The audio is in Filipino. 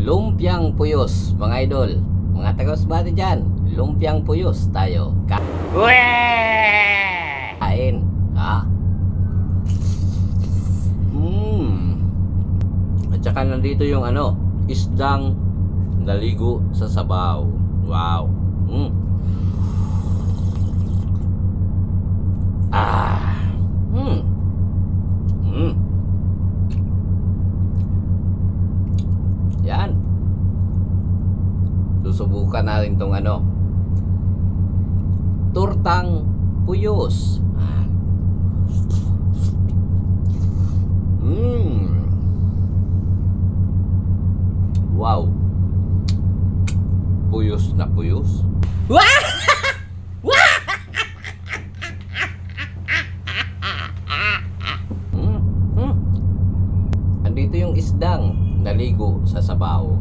Lumpiang puyos, mga idol. Mga taga-Masbate dyan, lumpiang puyos tayo. Kain. Ha? At saka nandito yung isdang naligo sa sabaw. Wow. Yan. Susubukan natin tong tortang puyos. Wow. Puyos na puyos. Andito yung isdang naligo sa sabaw.